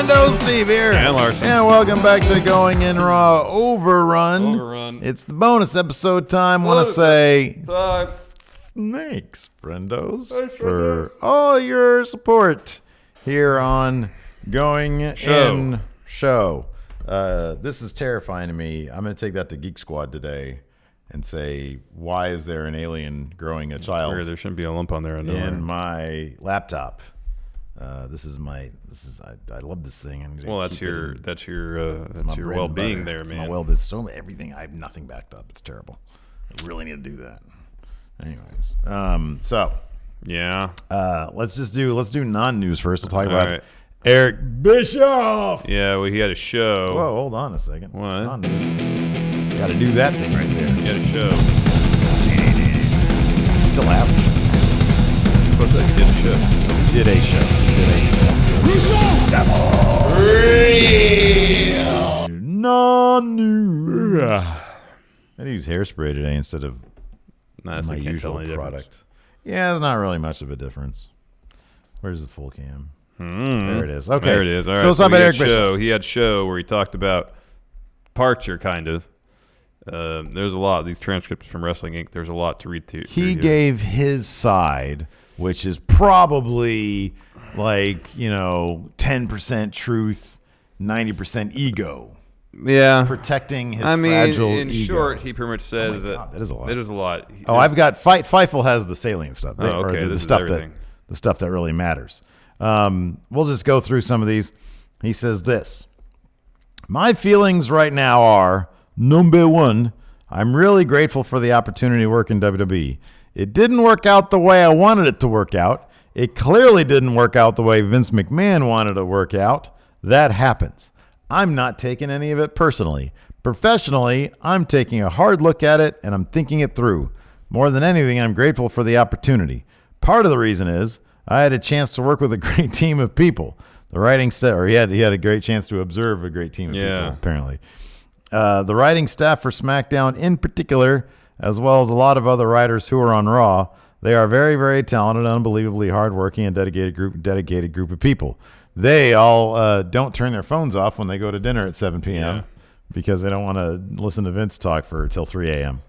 friendo? Steve here. And Larson. And welcome back to Going In Raw Overrun. It's the bonus episode time. Want to say thanks, friendos, for all your support here on Going In Show. This is terrifying to me. I'm going to take that to Geek Squad today and say, why is there an alien growing a child? There shouldn't be a lump on there. In my laptop. I love this thing. Well, that's your well-being there, man. My well-being. So everything. I have nothing backed up. It's terrible. I really need to do that. Anyways, yeah. Let's do non-news first. We'll talk about Eric Bischoff. Yeah, well, he had a show. Whoa, hold on a second. What? Non-news. Got to do that thing right there. He had a show. Still happening. But he did a show. He did a show. Non-news. I use hairspray today instead of my usual product. Yeah, there's not really much of a difference. Where's the full cam? There it is. Okay. There it is. All right. So what's up, Eric Bischoff? He had a show where he talked about departure, kind of. There's a lot. These transcripts from Wrestling Inc., there's a lot to read to. He gave his side, which is probably 10% truth, 90% ego. Yeah. Protecting his fragile ego. In short, he pretty much said that is a lot. That is a lot. I've got Feifel has the salient stuff. Okay. The stuff that really matters. We'll just go through some of these. He says this. My feelings right now are, number one, I'm really grateful for the opportunity to work in WWE. It didn't work out the way I wanted it to work out. It clearly didn't work out the way Vince McMahon wanted it to work out. That happens. I'm not taking any of it personally. Professionally, I'm taking a hard look at it and I'm thinking it through. More than anything, I'm grateful for the opportunity. Part of the reason is I had a chance to work with a great team of people. The writing staff, or he had a great chance to observe a great team of people, apparently. The writing staff for SmackDown in particular, as well as a lot of other writers who are on Raw, they are very, very talented, unbelievably hardworking, and dedicated group of people. They all don't turn their phones off when they go to dinner at 7 p.m. because they don't want to listen to Vince talk till 3 a.m.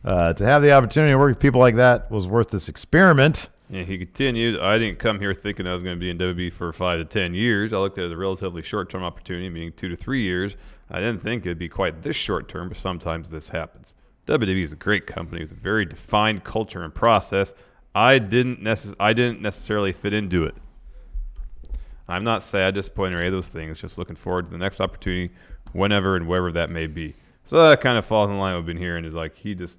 To have the opportunity to work with people like that was worth this experiment. Yeah, he continued, I didn't come here thinking I was going to be in WWE for 5 to 10 years. I looked at it as a relatively short-term opportunity, meaning 2 to 3 years. I didn't think it would be quite this short-term, but sometimes this happens. WWE is a great company with a very defined culture and process. I didn't necessarily fit into it. I'm not sad, disappointed, or any of those things. Just looking forward to the next opportunity, whenever and wherever that may be. So that kind of falls in line with what we've been hearing. Is like it's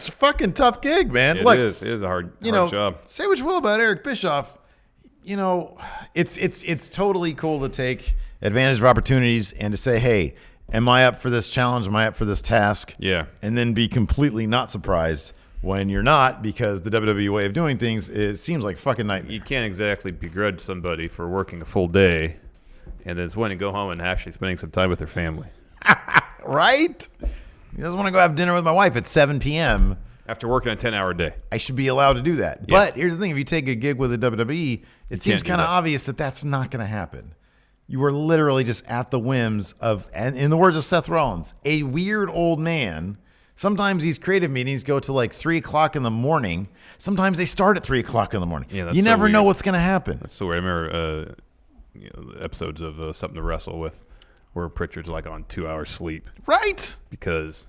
a fucking tough gig, man. It is. It is a hard job. Say what you will about Eric Bischoff. It's totally cool to take advantage of opportunities and to say, hey, am I up for this challenge? Am I up for this task? Yeah. And then be completely not surprised when you're not, because the WWE way of doing things, it seems like fucking nightmare. You can't exactly begrudge somebody for working a full day and then wanting to go home and actually spending some time with their family. Right? He doesn't want to go have dinner with my wife at 7 p.m. After working a 10-hour day. I should be allowed to do that. Yeah. But here's the thing. If you take a gig with the WWE, it seems kind of obvious that that's not going to happen. You are literally just at the whims of, and in the words of Seth Rollins, a weird old man. Sometimes these creative meetings go to 3 o'clock in the morning. Sometimes they start at 3 o'clock in the morning. Yeah, you never know what's going to happen. That's so weird. I remember episodes of Something to Wrestle With where Pritchard's on 2 hours sleep. Right. Because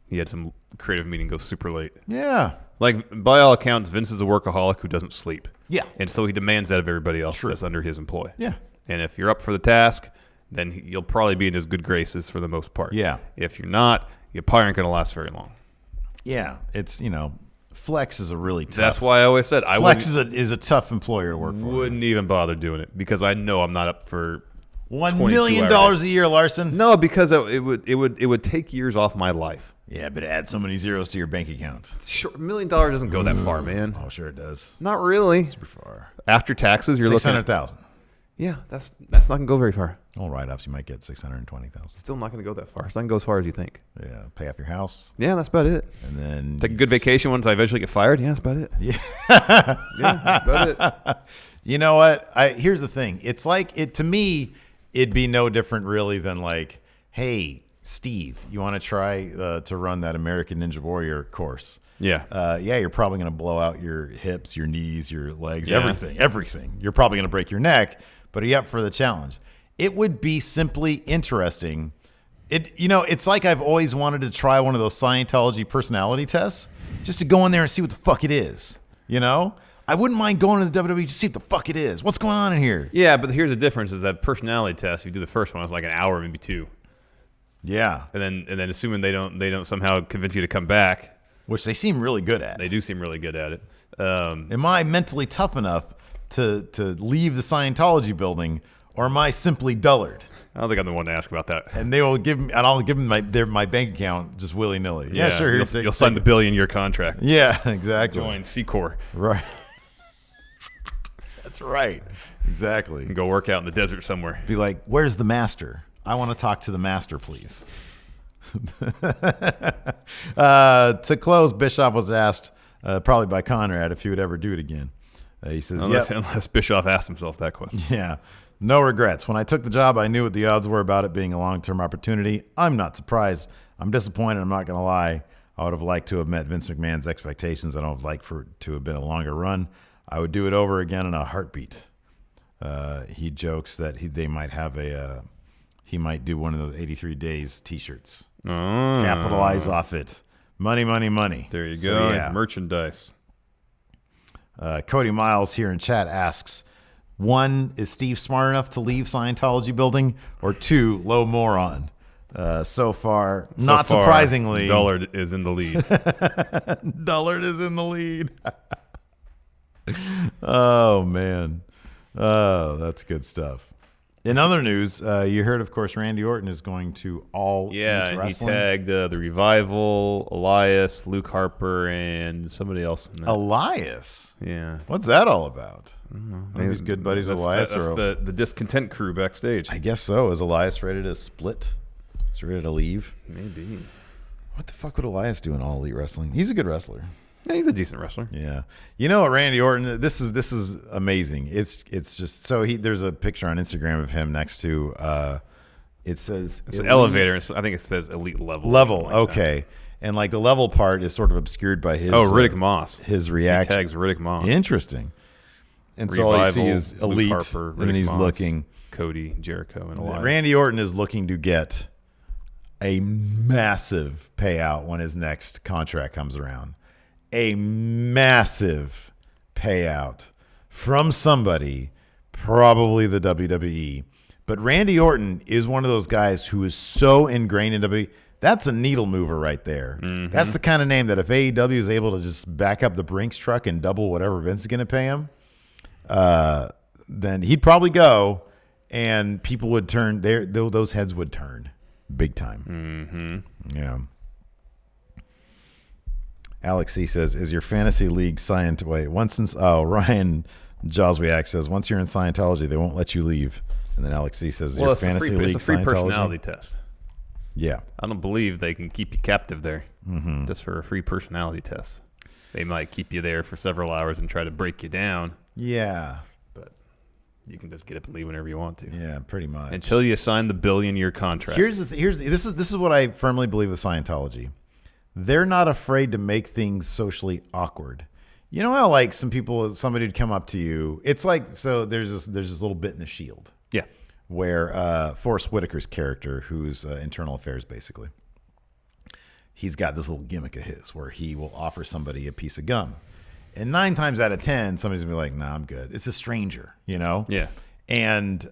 he had some creative meeting go super late. Yeah. By all accounts, Vince is a workaholic who doesn't sleep. Yeah. And so he demands that of everybody else that's under his employ. Yeah. And if you're up for the task, then you'll probably be in his good graces for the most part. Yeah. If you're not, you probably aren't going to last very long. Yeah. It's, Flex is a really tough. That's why I always said Flex is a tough employer to work for. Wouldn't even bother doing it because I know I'm not up for $1 million a year, Larson. No, because it would take years off my life. Yeah, but add so many zeros to your bank account. Sure, $1 million doesn't go that far, man. Oh, sure it does. Not really. Super far. After taxes, you're looking at $600,000. Yeah, that's not going to go very far. All write-offs, you might get $620,000. Still not going to go that far. It's not going to go as far as you think. Yeah, pay off your house. Yeah, that's about it. And then Take a good vacation once I eventually get fired. Yeah, that's about it. Yeah. Yeah, that's about it. You know what? Here's the thing. It's like, to me, it'd be no different really than like, hey, Steve, you want to try to run that American Ninja Warrior course? Yeah. Yeah, you're probably going to blow out your hips, your knees, your legs, everything. You're probably going to break your neck, but are you up for the challenge? It would be simply interesting. It's like I've always wanted to try one of those Scientology personality tests, just to go in there and see what the fuck it is. I wouldn't mind going to the WWE to see what the fuck it is. What's going on in here? Yeah, but here's the difference: is that personality test. If you do the first one, it's like an hour, maybe 2. Yeah, and then assuming they don't somehow convince you to come back, which they seem really good at. They do seem really good at it. Am I mentally tough enough to leave the Scientology building, or am I simply dullard? I don't think I'm the one to ask about that. And they will give me, and I'll give them my bank account just willy nilly. Yeah, sure. You'll sign the billion-year contract. Yeah, exactly. Join C Corps. Right. That's right. Exactly. And go work out in the desert somewhere. Be like, where's the master? I want to talk to the master, please. To close, Bischoff was asked, probably by Conrad, if he would ever do it again. He says, unless Bischoff asked himself that question. Yeah. No regrets. When I took the job, I knew what the odds were about it being a long-term opportunity. I'm not surprised. I'm disappointed. I'm not going to lie. I would have liked to have met Vince McMahon's expectations. I don't have liked for it to have been a longer run. I would do it over again in a heartbeat. He jokes that they might have he might do one of those 83 days T-shirts. Oh. Capitalize off it. Money, money, money. There you go. Yeah. Merchandise. Cody Miles here in chat asks, 1, is Steve smart enough to leave Scientology building? Or 2, low moron? So far, surprisingly, Dullard is in the lead. Dullard is in the lead. Oh, man. Oh, that's good stuff. In other news, you heard, of course, Randy Orton is going to All Elite Wrestling. He tagged the Revival, Elias, Luke Harper, and somebody else. Elias? Yeah. What's that all about? Maybe he's good buddies with Elias. That's the discontent crew backstage. I guess so. Is Elias ready to split? Is he ready to leave? Maybe. What the fuck would Elias do in All Elite Wrestling? He's a good wrestler. Yeah, he's a decent wrestler. Yeah. You know what, Randy Orton, this is amazing. It's just so there's a picture on Instagram of him next to it says it's an elevator. I think it says elite level. Level, okay. And like the level part is sort of obscured by his Riddick Moss. His reaction. He tags Riddick Moss. Interesting. And Revival, so all you see is Elite, Luke Harper, and then he's Moss, looking. Cody, Jericho, and Elias. Randy Orton is looking to get a massive payout when his next contract comes around. A massive payout from somebody, probably the WWE. But Randy Orton is one of those guys who is so ingrained in WWE. That's a needle mover right there. Mm-hmm. That's the kind of name that if AEW is able to just back up the Brinks truck and double whatever Vince is going to pay him, then he'd probably go, and people would turn those heads would turn big time. Mm-hmm. Yeah. Alex C says, "Is your fantasy league Ryan Joswiak says, once you're in Scientology, they won't let you leave." And then Alex C says, "Your fantasy league it's a free personality test." Yeah, I don't believe they can keep you captive there just for a free personality test. They might keep you there for several hours and try to break you down. Yeah, but you can just get up and leave whenever you want to. Yeah, pretty much until you sign the billion-year contract. This is what I firmly believe with Scientology. They're not afraid to make things socially awkward. You know how like somebody would come up to you. It's like, so there's this little bit in The Shield. Yeah. Where Forrest Whitaker's character, who's internal affairs basically, he's got this little gimmick of his where he will offer somebody a piece of gum. And 9 times out of 10, somebody's going to be like, "Nah, I'm good." It's a stranger, you know? Yeah. And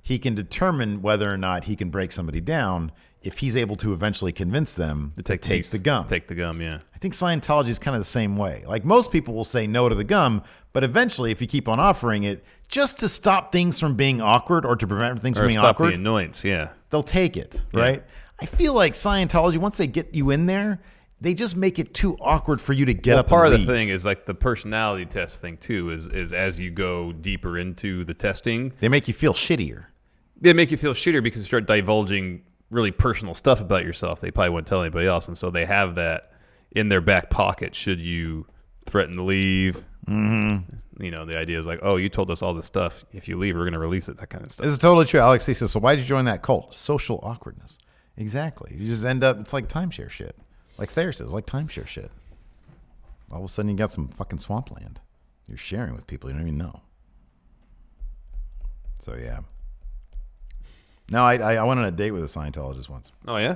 he can determine whether or not he can break somebody down if he's able to eventually convince them to take the gum. Take the gum, yeah. I think Scientology is kind of the same way. Like most people will say no to the gum, but eventually if you keep on offering it, just to stop things from being awkward or to prevent things from being awkward. Stop the annoyance, yeah. They'll take it, right? I feel like Scientology, once they get you in there, They just make it too awkward for you to get up. Part and of leave. the thing is like the personality test thing too. Is as you go deeper into the testing, They make you feel shittier. they make you feel shittier because you start divulging really personal stuff about yourself. They probably wouldn't tell anybody else, and so they have that in their back pocket. Should you threaten to leave? Mm-hmm. You know, the idea is like, oh, you told us all this stuff. If you leave, we're going to release it. That kind of stuff. This is totally true. Alex says, so why did you join that cult? Social awkwardness. Exactly. You just end up, it's like timeshare shit. Like Thayer says, like timeshare shit. All of a sudden you got some fucking swampland. You're sharing with people you don't even know. So, yeah. No, I went on a date with a Scientologist once. Oh, yeah?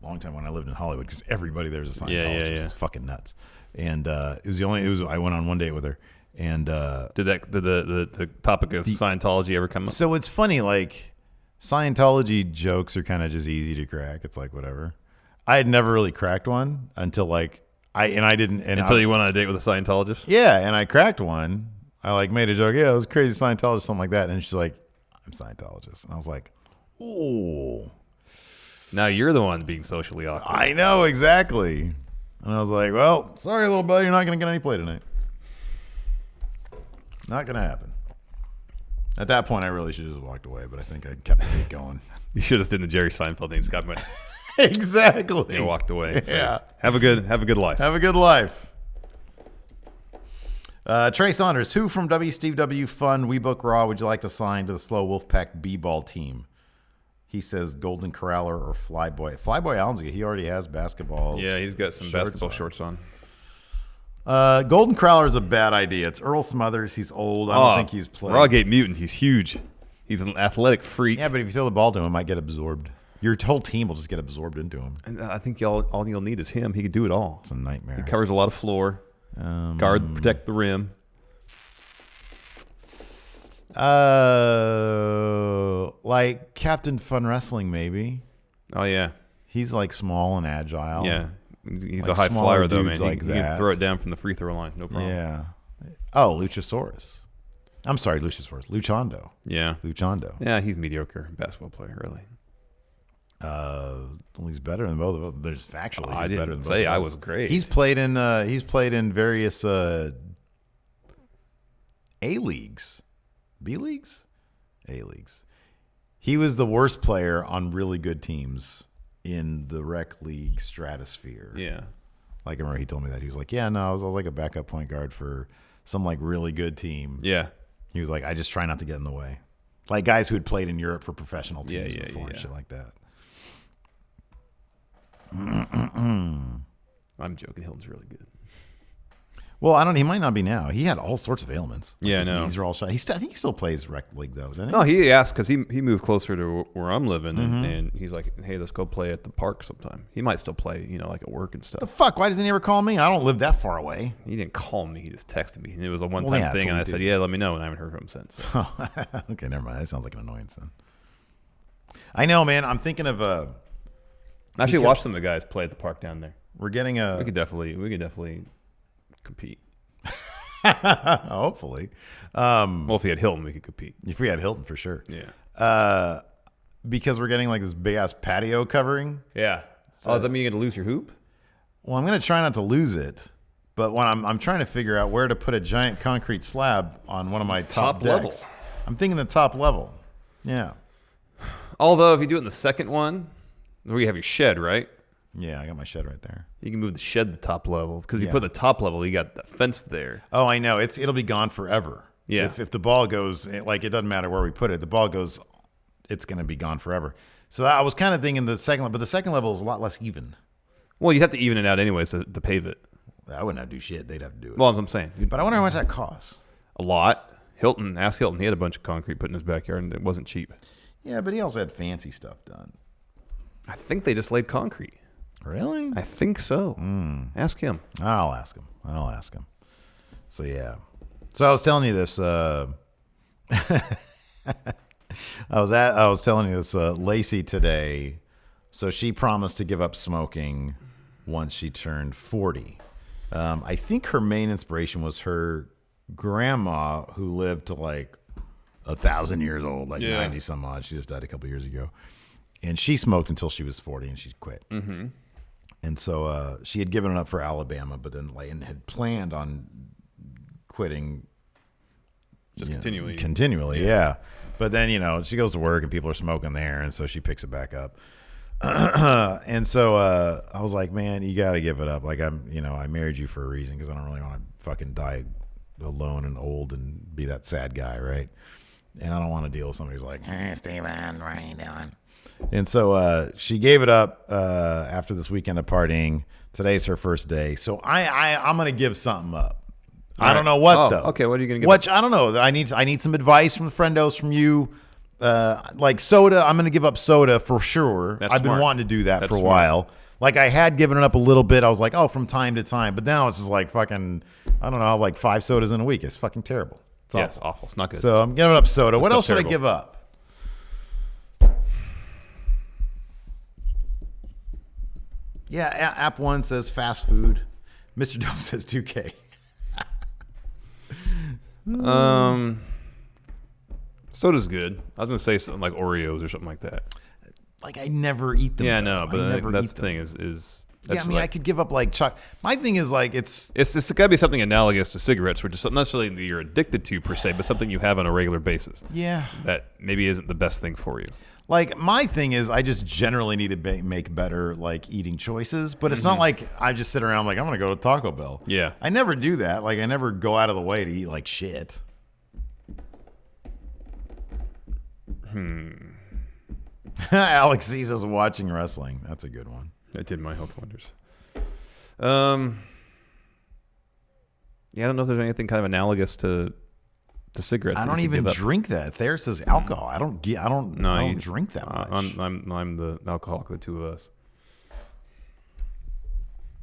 Long time when I lived in Hollywood because everybody there's a Scientologist. Yeah. It's fucking nuts. And I went on one date with her. And did the topic of Scientology ever come up? So it's funny, like Scientology jokes are kind of just easy to crack. It's like whatever. I had never really cracked one until like until you went on a date with a Scientologist? Yeah, and I cracked one. I like made a joke, yeah, it was crazy Scientologist, something like that. And she's like, I'm Scientologist. And I was like, oh. Now you're the one being socially awkward. I know, exactly. And I was like, well, sorry, little buddy, you're not going to get any play tonight. Not going to happen. At that point, I really should have just walked away, but I think I kept the date going. You should have done the Jerry Seinfeld thing. Scott went, Exactly. and walked away. Yeah. So, have a good life. Have a good life. Trey Saunders, who from WCW Fun, We Book Raw would you like to sign to the Slow Wolfpack B-ball team? He says Golden Corraller or Flyboy. Flyboy Allen's he already has basketball. Yeah, he's got some basketball shorts on. Golden Corraller is a bad idea. It's Earl Smothers. He's old. I don't think he's played. Rawgate Mutant. He's huge. He's an athletic freak. Yeah, but if you throw the ball to him, it might get absorbed. Your whole team will just get absorbed into him. And I think all you'll need is him. He could do it all. It's a nightmare. He covers a lot of floor. Guard, protect the rim. Like Captain Fun Wrestling, maybe. Oh, yeah. He's like small and agile. Yeah. He's Like a high smaller flyer, though, man. dudes like he can that. throw it down from the free throw line. No problem. Yeah. Oh, Luchasaurus. I'm sorry, Luchasaurus. Luchando. Yeah. Luchando. Yeah, he's mediocre basketball player, really. Well, he's better than both of them. There's factually, I he's better didn't than both say of I us. was great. He's played in various A-leagues. B-leagues? A-leagues. He was the worst player on really good teams in the rec league stratosphere. Yeah. Like, I remember he told me that. He was like, yeah, no, I was like a backup point guard for some like really good team. Yeah. He was like, I just try not to get in the way. Like guys who had played in Europe for professional teams before and shit like that. I'm joking. Hilton's really good. Well, I don't. He might not be now. He had all sorts of ailments. Like Yeah, I his know. knees are all shot. I think he still plays rec league though, doesn't he? No, he asked because he moved closer to where I'm living, and he's like, hey, let's go play at the park sometime. He might still play, like at work and stuff. The fuck? Why doesn't he ever call me? I don't live that far away. He didn't call me. He just texted me. And it was a one-time Well, yeah, thing, that's and I what we said, do. yeah, let me know, and I haven't heard from him since. So. Okay, never mind. That sounds like an annoyance then. I know, man. I'm thinking of Actually, watch some of the guys play at the park down there. we're getting a We could definitely compete. hopefully. Well, if we had Hilton, we could compete. If we had Hilton, for sure. Yeah. Because we're getting like this big ass patio covering. Yeah. Does that mean you're gonna lose your hoop? Well, I'm gonna try not to lose it, but when I'm trying to figure out where to put a giant concrete slab on one of my top level. decks. I'm thinking the top level. Yeah. Although, if you do it in the second one, where you have your shed, right? Yeah, I got my shed right there. You can move the shed to the top level because if you Yeah. put the top level, you got the fence there. Oh, I know. It'll be gone forever. Yeah. If the ball goes, like it doesn't matter where we put it. The ball goes, it's going to be gone forever. So I was kind of thinking the second level, but the second level is a lot less even. Well, you have to even it out anyways to pave it. I wouldn't have to do shit. They'd have to do it. Well, I'm saying But I wonder how much that costs. a lot. Ask Hilton. He had a bunch of concrete put in his backyard, and it wasn't cheap. Yeah, but he also had fancy stuff done. I think they just laid concrete. Really? I think so. Ask him. I'll ask him. So, yeah. So I was telling you this. I was telling you this. Lacey today. So she promised to give up smoking once she turned 40. I think her main inspiration was her grandma, who lived to like 1,000 years old, like 90 some odd. She just died a couple years ago, and she smoked until she was 40, and she quit. And so she had given it up for Alabama, but then Layton had planned on quitting. Just continually. Continually, yeah. But then, she goes to work and people are smoking there, and so she picks it back up. And so I was like, man, you got to give it up. Like, I married you for a reason because I don't really want to fucking die alone and old and be that sad guy, right? And I don't want to deal with somebody who's like, hey, Steven, what are you doing? And so she gave it up after this weekend of partying. Today's her first day. So I'm going to give something up. I don't know what, though. Okay, what are you going to give up? I don't know. I need some advice from the friendos, from you. Like soda, I'm going to give up soda for sure. I've been wanting to do that for a while. Like I had given it up a little bit. I was like, from time to time. But now it's just like fucking, I don't know, like 5 sodas in a week. It's fucking terrible. It's awful. It's not good. So I'm giving up soda. What else should I give up? Yeah, app 1 says fast food. Mr. Dome says 2K. Soda's good. I was gonna say something like Oreos or something like that. Like I never eat them. Yeah, no, but that's the thing is. Yeah, I mean, I could give up like chocolate. My thing is like it's got to be something analogous to cigarettes, which is not necessarily that you're addicted to per se, but something you have on a regular basis. Yeah, that maybe isn't the best thing for you. Like my thing is, I just generally need to make better like eating choices, but it's not like I just sit around like I'm gonna go to Taco Bell. Yeah, I never do that. Like I never go out of the way to eat like shit. Alex sees us watching wrestling. That's a good one. That did my health wonders. Yeah, I don't know if there's anything kind of analogous to cigarettes. I don't even drink that. Thayer says alcohol. I don't drink that much. I'm the alcoholic of the two of us.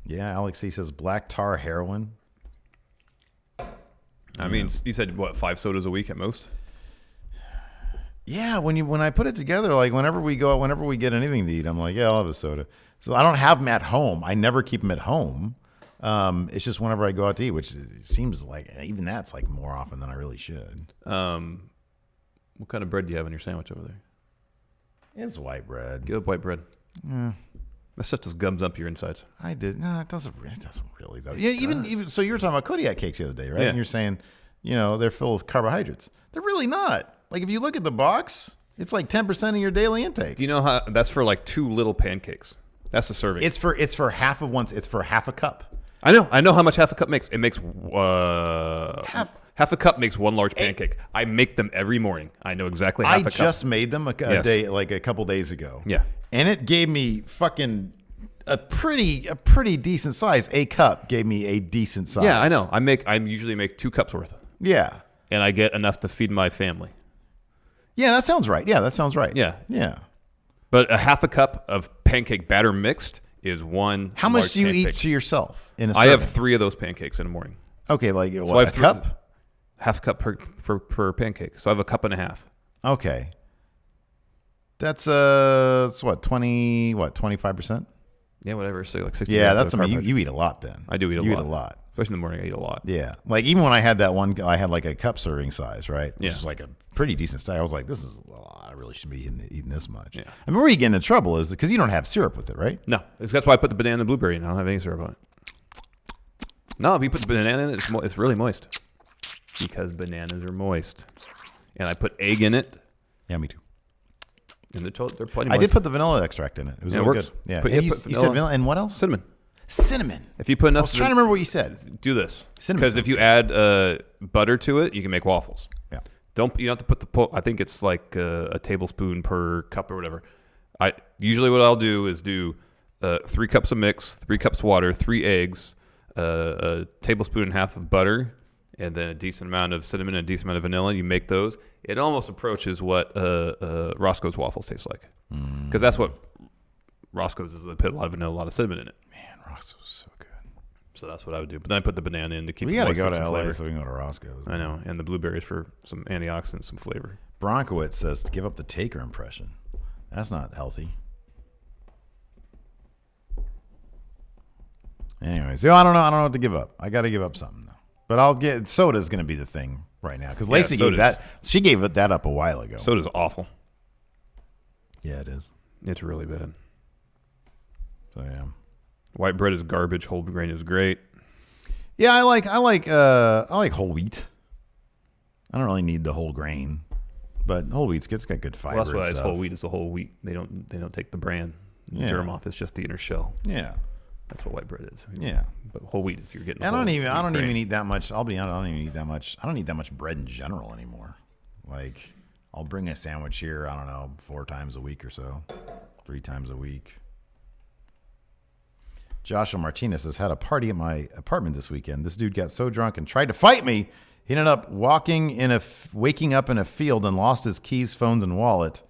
Yeah, Alex C says black tar heroin. I mean, you said what, 5 sodas a week at most? Yeah, when I put it together, like whenever we get anything to eat, I'm like, yeah, I'll have a soda. So I don't have them at home. I never keep them at home. It's just whenever I go out to eat, which seems like even that's like more often than I really should. What kind of bread do you have in your sandwich over there? It's white bread. Good white bread. Yeah. That stuff just gums up your insides. I did. No, it doesn't really though. Yeah, even so, you were talking about Kodiak cakes the other day, right? Yeah. And you're saying, they're filled with carbohydrates. They're really not. Like if you look at the box, it's like 10% of your daily intake. Do you know how that's for like 2 little pancakes? That's a serving. It's for half of one. It's for half a cup. I know how much half a cup makes. It makes half a cup makes 1 large pancake. I make them every morning. I know exactly half a cup. I just made them a day, like a couple days ago. Yeah, and it gave me fucking a pretty decent size. A cup gave me a decent size. Yeah, I know. I usually make 2 cups worth. Yeah, and I get enough to feed my family. Yeah, that sounds right. Yeah. But a half a cup of pancake batter mixed is 1. How much do you eat to yourself in a serving? I have 3 of those pancakes in the morning. Okay, like what, a cup? Half a cup per pancake. So I have a cup and a half. Okay. That's it's what, 25%? Yeah, whatever. Say like 60. Yeah, that's you eat a lot then. I do eat a lot. You eat a lot. Especially in the morning, I eat a lot. Yeah. Like even when I had that one, I had like a cup serving size, right? Which is like a pretty decent size. I was like, this is a lot. I really shouldn't be eating this much. Yeah. I mean, where you get into trouble is because you don't have syrup with it, right? No. That's why I put the banana and the blueberry in. I don't have any syrup on it. No, if you put the banana in it, it's really moist. Because bananas are moist. And I put egg in it. Yeah, me too. And they're plenty moist. I did put the vanilla extract in it. It was really good. Yeah. You said vanilla and what else? Cinnamon. If you put enough, I was trying to remember what you said. Do this. Cinnamon. Because if you add butter to it, you can make waffles. Yeah. You don't have to put I think it's like a tablespoon per cup or whatever. Usually what I'll do is do 3 cups of mix, 3 cups water, 3 eggs, a tablespoon and a half of butter, and then a decent amount of cinnamon and a decent amount of vanilla. You make those. It almost approaches what Roscoe's waffles taste like. Because that's what Roscoe's is. They put a lot of vanilla, a lot of cinnamon in it. Man, Roscoe's so good. So that's what I would do. But then I put the banana in to keep. We got to go to LA so we can go to Roscoe's. I know, and the blueberries for some antioxidants, some flavor. Bronkowitz says to give up the Taker impression. That's not healthy. Anyways, I don't know what to give up. I got to give up something though. But I'll get soda's going to be the thing right now because Lacey gave that. She gave that up a while ago. Soda's awful. Yeah, it is. It's really bad. So yeah. White bread is garbage. Whole grain is great. Yeah, I like whole wheat. I don't really need the whole grain, but whole wheat's good. It's got good fiber. Well, that's why it's stuff. whole wheat. It's the whole wheat. They don't take the bran, the germ off. It's just the inner shell. Yeah, that's what white bread is. Yeah, but whole wheat is you're getting. I don't even eat that much. I'll be honest. I don't even eat that much. I don't eat that much bread in general anymore. Like, I'll bring a sandwich here. I don't know, 4 times a week or so, 3 times a week. Joshua Martinez says, had a party at my apartment this weekend. This dude got so drunk and tried to fight me. He ended up waking up in a field and lost his keys, phones, and wallet.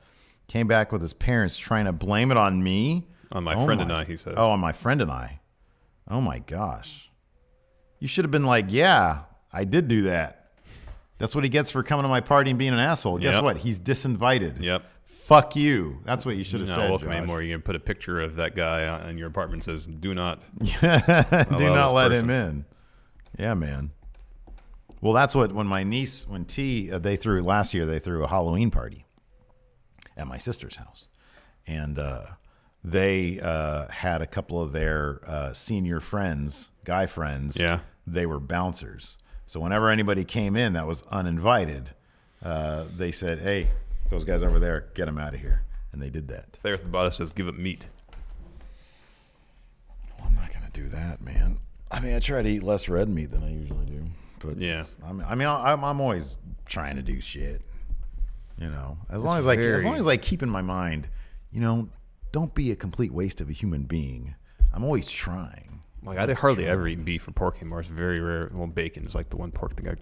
Came back with his parents trying to blame it on me. On my friend and I, he said. Oh, on my friend and I. Oh, my gosh. You should have been like, yeah, I did do that. That's what he gets for coming to my party and being an asshole. Guess what? He's disinvited. Yep. Fuck you. That's what you should have said, welcome Josh. anymore. You're going to put a picture of that guy on your apartment that says, do not. Do not let him in. Yeah, man. Well, that's what, when T, they threw a Halloween party at my sister's house. And they had a couple of their senior friends, guy friends. Yeah. They were bouncers. So whenever anybody came in that was uninvited, they said, hey, those guys over there, get them out of here. And they did that. There at the bottom says, give up meat. Well, I'm not going to do that, man. I mean, I try to eat less red meat than I usually do. But yeah. I'm always trying to do shit. You know, as long as I keep in my mind, you know, don't be a complete waste of a human being. I'm always trying. Like, I hardly ever eat beef or pork anymore. It's very rare. Well, bacon is like the one pork thing I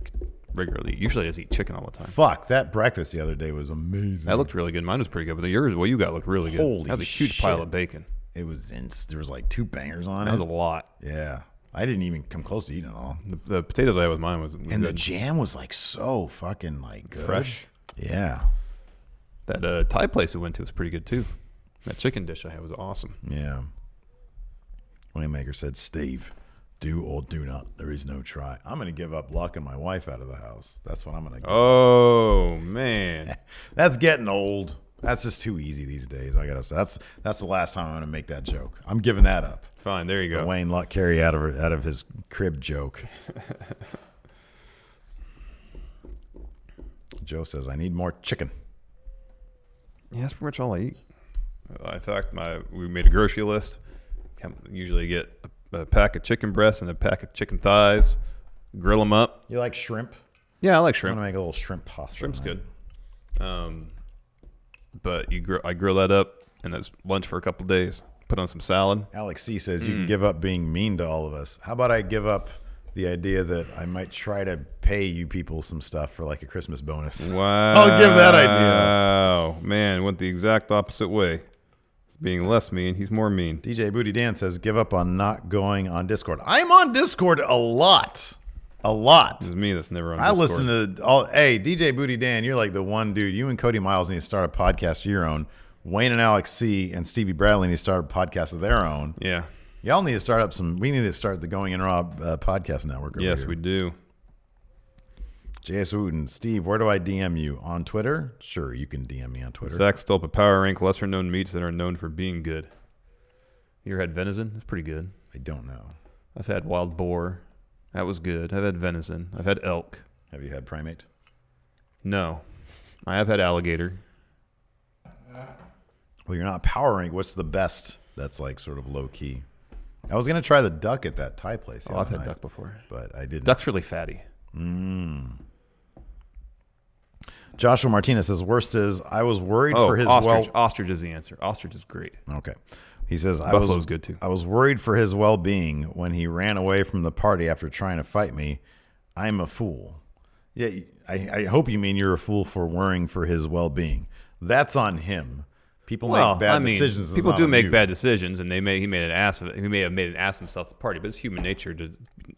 regularly eat. Usually I just eat chicken all the time. Fuck, that breakfast the other day was amazing. That looked really good. Mine was pretty good, but yours, what you got looked really good. Holy That was a huge pile of bacon. It was there was like 2 bangers on it. That was a lot. Yeah. I didn't even come close to eating it all. The potatoes I had with mine was and good. The jam was like so fucking like good. Fresh. Yeah. That Thai place we went to was pretty good too. That chicken dish I had was awesome. Yeah. Waymaker said, Steve, do or do not. There is no try. I'm going to give up locking my wife out of the house. That's what I'm going to do. Oh, man. That's getting old. That's just too easy these days. I gotta say, that's the last time I'm going to make that joke. I'm giving that up. Fine, there you go. The Wayne Luck Carey out of his crib joke. Joe says, I need more chicken. Yeah, that's pretty much all I eat. In fact, we made a grocery list. Usually get a pack of chicken breasts and a pack of chicken thighs. Grill them up. You like shrimp? Yeah, I like shrimp. I'm going to make a little shrimp pasta. Shrimp's good. But I grill that up, and that's lunch for a couple of days. Put on some salad. Alex C says you can give up being mean to all of us. How about I give up the idea that I might try to pay you people some stuff for like a Christmas bonus? Wow. I'll give that idea. Wow. Man, went the exact opposite way. Being less mean, he's more mean. DJ Booty Dan says give up on not going on Discord. I'm on Discord a lot. It's me that's never on Discord. I listen to all. Hey, DJ Booty Dan, you're like the one dude. You and Cody Miles need to start a podcast of your own. Wayne and Alex C and Stevie Bradley need to start a podcast of their own. Yeah. Y'all need to start up we need to start the Going In Raw podcast network. Yes, here. we do. J.S. Wooten, Steve, where do I DM you? On Twitter? Sure, you can DM me on Twitter. Zach Stolpa, power rank lesser known meats that are known for being good. You ever had venison? It's pretty good. I don't know. I've had wild boar. That was good. I've had venison. I've had elk. Have you had primate? No. I have had alligator. Well, you're not power rank. What's the best that's like sort of low key? I was going to try the duck at that Thai place. I've had duck before. But I didn't. Duck's really fatty. Joshua Martinez says, worst is I was worried for his ostrich. Ostrich is the answer. Ostrich is great. Okay. He says, Buffalo's good too. I was worried for his well-being when he ran away from the party after trying to fight me. I'm a fool. Yeah, I hope you mean you're a fool for worrying for his well-being. That's on him. People make bad decisions. People do make bad decisions, and he may have made an ass of himself at the party. But it's human nature to,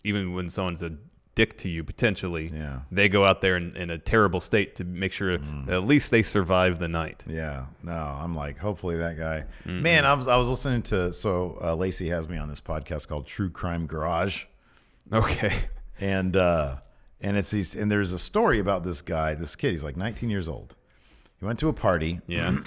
even when someone's a dick to you potentially, they go out there in a terrible state to make sure that at least they survive the night. Yeah, no, I'm like, hopefully that guy. Man, I was listening to Lacey has me on this podcast called True Crime Garage. Okay, and there's a story about this guy, this kid. He's like 19 years old. He went to a party. Yeah,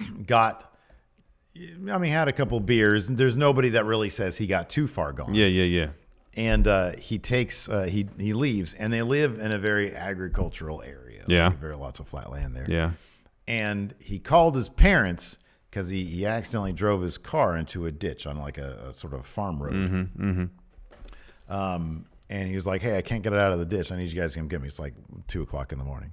I mean, he had a couple beers, and there's nobody that really says he got too far gone. Yeah. And he leaves, and they live in a very agricultural area. Yeah. Very lots of flat land there. Yeah. And he called his parents because he accidentally drove his car into a ditch on like a sort of farm road. And he was like, "Hey, I can't get it out of the ditch. I need you guys to come get me." It's like 2:00 in the morning.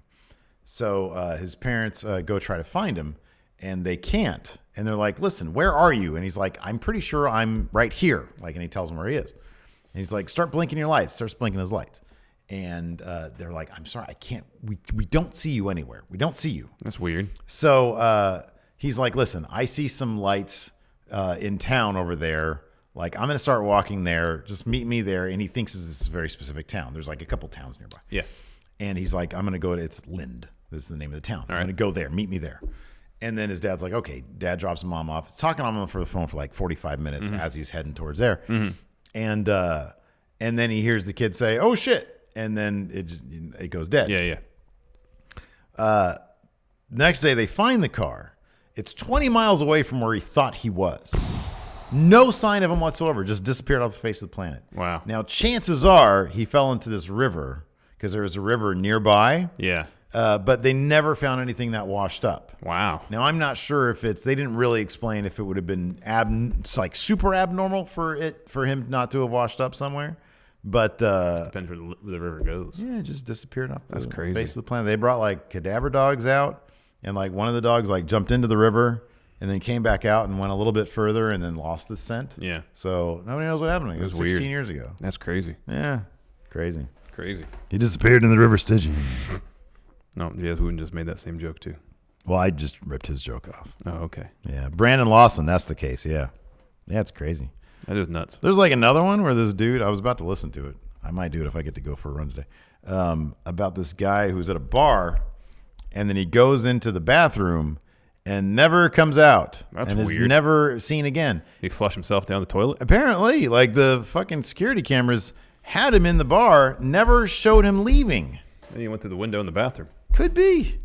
So his parents go try to find him, and they can't. And they're like, "Listen, where are you?" And he's like, "I'm pretty sure I'm right here." Like, and he tells them where he is. And he's like, "Start blinking your lights." Starts blinking his lights. And they're like, "I'm sorry, I can't. We don't see you anywhere. We don't see you." That's weird. So he's like, "Listen, I see some lights in town over there. Like, I'm going to start walking there. Just meet me there." And he thinks this is a very specific town. There's like a couple towns nearby. Yeah. And he's like, "I'm going to go to, it's Lind. This is the name of the town. I'm going to go there. Meet me there." And then his dad's like, "Okay." Dad drops his mom off. He's talking on him for the phone for like 45 minutes as he's heading towards there. And then he hears the kid say, "Oh, shit." And then it goes dead. Yeah. The next day, they find the car. It's 20 miles away from where he thought he was. No sign of him whatsoever. Just disappeared off the face of the planet. Wow. Now, chances are he fell into this river because there was a river nearby. Yeah. But they never found anything that washed up. Wow. Now, I'm not sure if they didn't really explain if it would have been like super abnormal for him not to have washed up somewhere. But Depends where the river goes. yeah, it just disappeared off the crazy. face of the planet. They brought like cadaver dogs out, and like one of the dogs like jumped into the river and then came back out and went a little bit further and then lost the scent. Yeah. So nobody knows what happened. It was 16 weird. years ago. That's crazy. Yeah, crazy. Crazy. He disappeared in the river Stygian. No, Jazz Wooten just made that same joke too. Well, I just ripped his joke off. Oh, okay. Yeah, Brandon Lawson. That's the case. Yeah, it's crazy. That is nuts. There's like another one where this dude, I was about to listen to it. I might do it if I get to go for a run today. About this guy who's at a bar, and then he goes into the bathroom and never comes out. That's and weird. is never seen again. He flushed himself down the toilet? Apparently, like the fucking security cameras had him in the bar, never showed him leaving. And he went through the window in the bathroom. Could be.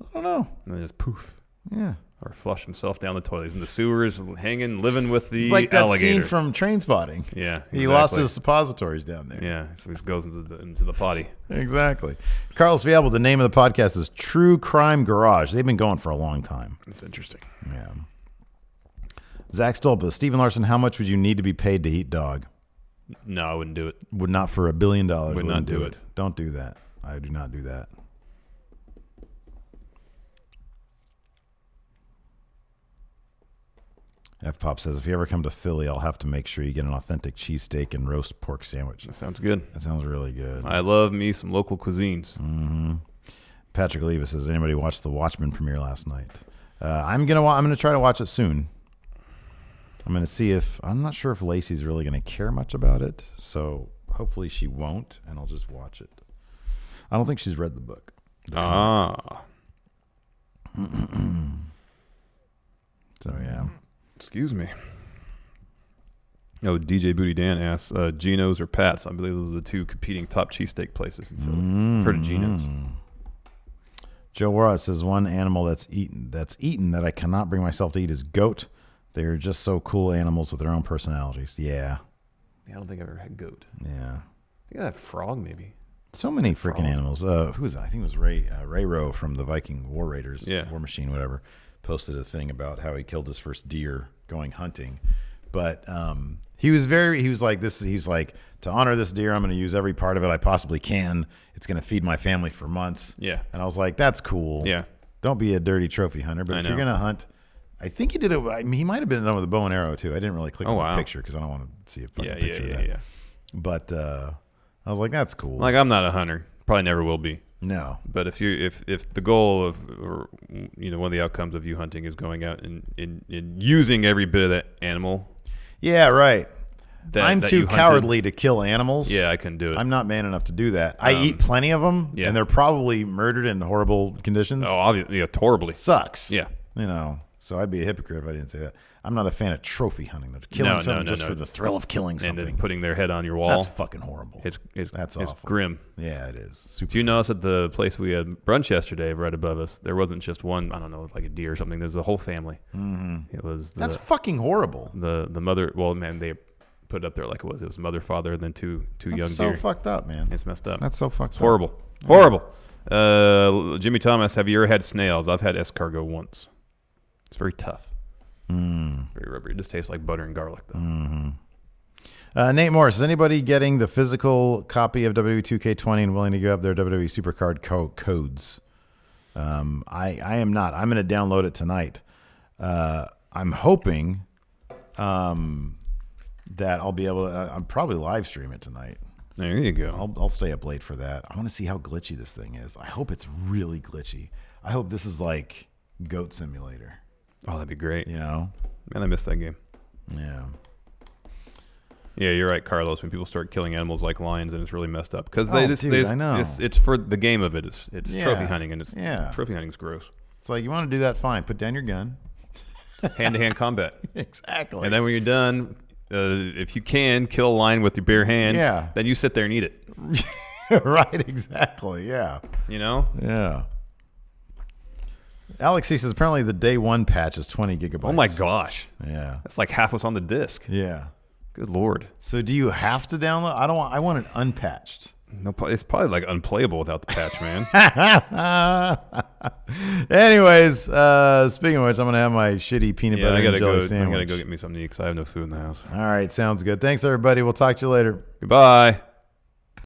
I don't know. And then just poof. Yeah. Or flushed himself down the toilet. He's in the sewers, hanging, living with the It's like that alligator. scene from Trainspotting. Yeah, exactly. He lost his suppositories down there. Yeah, so he goes into the potty. Exactly. Carlos Fialbo, the name of the podcast is True Crime Garage. They've been going for a long time. That's interesting. Yeah. Zach Stolpa, Stephen Larson, how much would you need to be paid to eat dog? No, I wouldn't do it. Would not for $1 billion. Would not do it. Don't do that. I do not do that. F Pop says, if you ever come to Philly, I'll have to make sure you get an authentic cheesesteak and roast pork sandwich. That sounds good. That sounds really good. I love me some local cuisines. Mm-hmm. Patrick Oliva says, anybody watch the Watchmen premiere last night? I'm gonna try to watch it soon. I'm gonna see if I'm not sure if Lacey's really gonna care much about it, so hopefully she won't, and I'll just watch it. I don't think she's read the book. So yeah. Excuse me. Oh, DJ Booty Dan asks, Geno's or Pat's? I believe those are the two competing top cheesesteak places in Philly. Heard of Geno's. Joe Warra says, one animal that's eaten that I cannot bring myself to eat is goat. They're just so cool animals with their own personalities. Yeah. I don't think I've ever had goat. Yeah. I think I had frog, maybe. So many freaking animals. Who was that? I think it was Ray Rowe from the Viking War Raiders, War Machine, whatever, posted a thing about how he killed his first deer going hunting. But he was like, to honor this deer, I'm going to use every part of it I possibly can. It's going to feed my family for months. Yeah. And I was like, that's cool. Yeah. Don't be a dirty trophy hunter. But if you're going to hunt, I think he did it. I mean, he might have been done with a bow and arrow too. I didn't really click on the picture because I don't want to see a fucking picture of that. Yeah. But I was like, that's cool. Like, I'm not a hunter. Probably never will be. No. But if the goal of, or one of the outcomes of you hunting is going out and using every bit of that animal. Yeah, right. I'm too cowardly to kill animals. Yeah, I couldn't do it. I'm not man enough to do that. I eat plenty of them, and they're probably murdered in horrible conditions. Oh, obviously, horribly. Sucks. Yeah. So I'd be a hypocrite if I didn't say that. I'm not a fan of trophy hunting. Though. Killing something just for the thrill of killing something. And then putting their head on your wall. That's fucking horrible. That's awful. Grim. Yeah, it is. Did you notice at the place we had brunch yesterday right above us, there wasn't just one, I don't know, like a deer or something. There's the whole family. Mm-hmm. It was That's fucking horrible. The mother, well, man, they put it up there like it was. It was mother, father, and then two young deer. That's so fucked up, man. It's messed up. That's so fucked it's horrible. up. Horrible. Jimmy Thomas, have you ever had snails? I've had escargot once. It's very tough. Very rubbery. It just tastes like butter and garlic, though. Mm-hmm. Nate Morris, is anybody getting the physical copy of WWE 2K20 and willing to give up their WWE Supercard codes? I am not. I'm going to download it tonight. I'm hoping that I'll be able to. I'll probably live stream it tonight. There you go. I'll stay up late for that. I want to see how glitchy this thing is. I hope it's really glitchy. I hope this is like Goat Simulator. Oh, that'd be great. You know? Man, I missed that game. Yeah. Yeah, you're right, Carlos. When people start killing animals like lions, and it's really messed up because I know. It's for the game of it. It's trophy hunting, and trophy hunting's gross. It's like you want to do that, fine. Put down your gun. Hand-to-hand combat. Exactly. And then when you're done, if you can kill a lion with your bare hands, then you sit there and eat it. Right. Exactly. Yeah. You know. Yeah. Alex says apparently the day one patch is 20 gigabytes. Oh my gosh. Yeah. That's like half what's on the disc. Yeah. Good Lord. So do you have to download? I want it unpatched. No, it's probably like unplayable without the patch, man. Anyways, speaking of which, I'm going to have my shitty peanut butter and jelly sandwich. I got to go get me something to eat because I have no food in the house. All right. Sounds good. Thanks, everybody. We'll talk to you later. Goodbye.